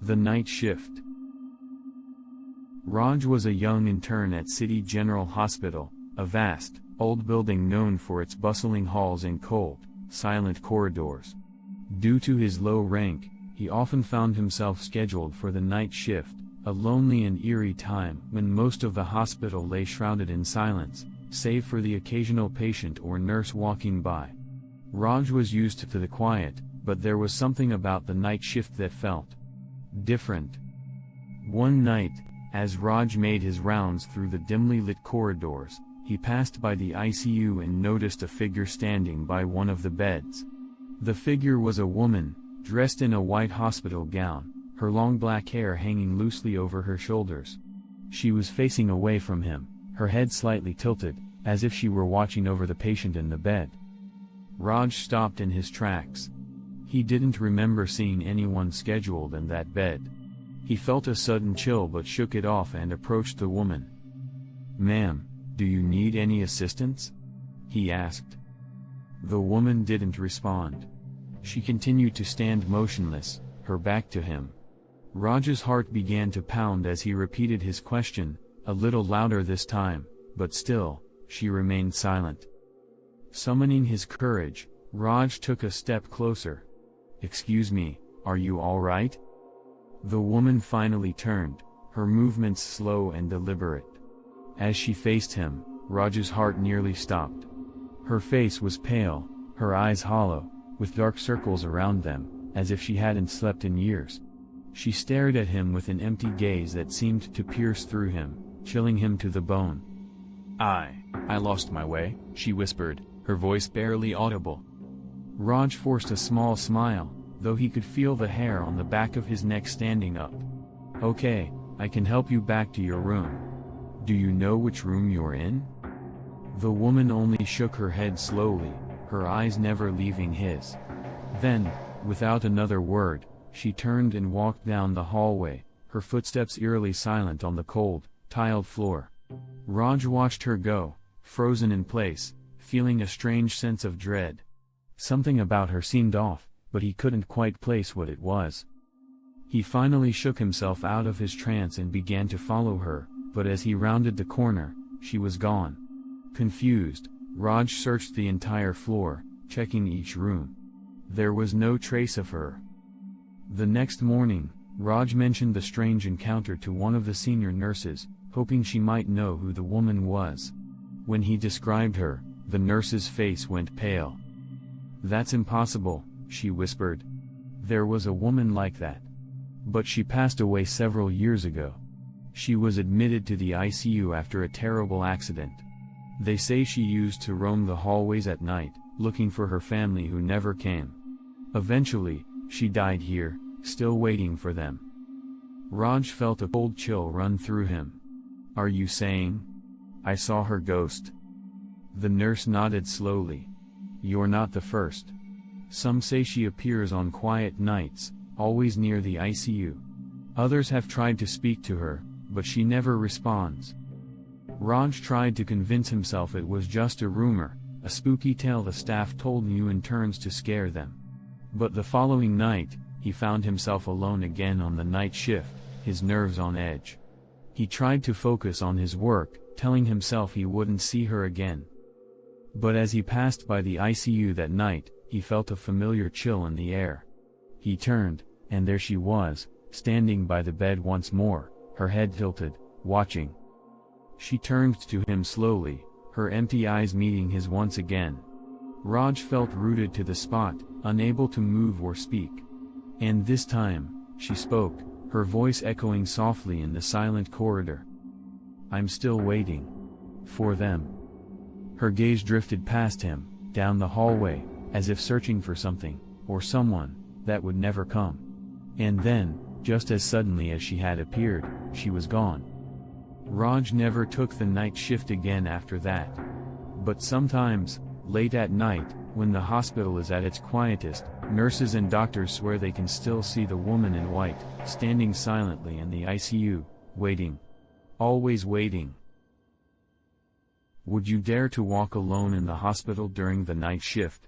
The night shift. Raj was a young intern at City General Hospital, a vast, old building known for its bustling halls and cold, silent corridors. Due to his low rank, he often found himself scheduled for the night shift, a lonely and eerie time when most of the hospital lay shrouded in silence, save for the occasional patient or nurse walking by. Raj was used to the quiet, but there was something about the night shift that felt different. One night, as Raj made his rounds through the dimly lit corridors, he passed by the ICU and noticed a figure standing by one of the beds. The figure was a woman, dressed in a white hospital gown, her long black hair hanging loosely over her shoulders. She was facing away from him, her head slightly tilted, as if she were watching over the patient in the bed. Raj stopped in his tracks. He didn't remember seeing anyone scheduled in that bed. He felt a sudden chill but shook it off and approached the woman. "Ma'am, do you need any assistance?" he asked. The woman didn't respond. She continued to stand motionless, her back to him. Raj's heart began to pound as he repeated his question, a little louder this time, but still, she remained silent. Summoning his courage, Raj took a step closer. "Excuse me, are you all right?" The woman finally turned, her movements slow and deliberate. As she faced him, Raj's heart nearly stopped. Her face was pale, her eyes hollow, with dark circles around them, as if she hadn't slept in years. She stared at him with an empty gaze that seemed to pierce through him, chilling him to the bone. I lost my way," she whispered, her voice barely audible. Raj forced a small smile, though he could feel the hair on the back of his neck standing up. "Okay, I can help you back to your room. Do you know which room you're in?" The woman only shook her head slowly, her eyes never leaving his. Then, without another word, she turned and walked down the hallway, her footsteps eerily silent on the cold, tiled floor. Raj watched her go, frozen in place, feeling a strange sense of dread. Something about her seemed off, but he couldn't quite place what it was. He finally shook himself out of his trance and began to follow her, but as he rounded the corner, she was gone. Confused, Raj searched the entire floor, checking each room. There was no trace of her. The next morning, Raj mentioned the strange encounter to one of the senior nurses, hoping she might know who the woman was. When he described her, the nurse's face went pale. "That's impossible," she whispered. "There was a woman like that. But she passed away several years ago. She was admitted to the ICU after a terrible accident. They say she used to roam the hallways at night, looking for her family who never came. Eventually, she died here, still waiting for them." Raj felt a cold chill run through him. "Are you saying I saw her ghost?" The nurse nodded slowly. "You're not the first. Some say she appears on quiet nights, always near the ICU. Others have tried to speak to her, but she never responds." Raj tried to convince himself it was just a rumor, a spooky tale the staff told new interns to scare them. But the following night, he found himself alone again on the night shift, his nerves on edge. He tried to focus on his work, telling himself he wouldn't see her again. But as he passed by the ICU that night, he felt a familiar chill in the air. He turned, and there she was, standing by the bed once more, her head tilted, watching. She turned to him slowly, her empty eyes meeting his once again. Raj felt rooted to the spot, unable to move or speak. And this time, she spoke, her voice echoing softly in the silent corridor. "I'm still waiting. For them." Her gaze drifted past him, down the hallway, as if searching for something, or someone, that would never come. And then, just as suddenly as she had appeared, she was gone. Raj never took the night shift again after that. But sometimes, late at night, when the hospital is at its quietest, nurses and doctors swear they can still see the woman in white, standing silently in the ICU, waiting. Always waiting. Would you dare to walk alone in the hospital during the night shift?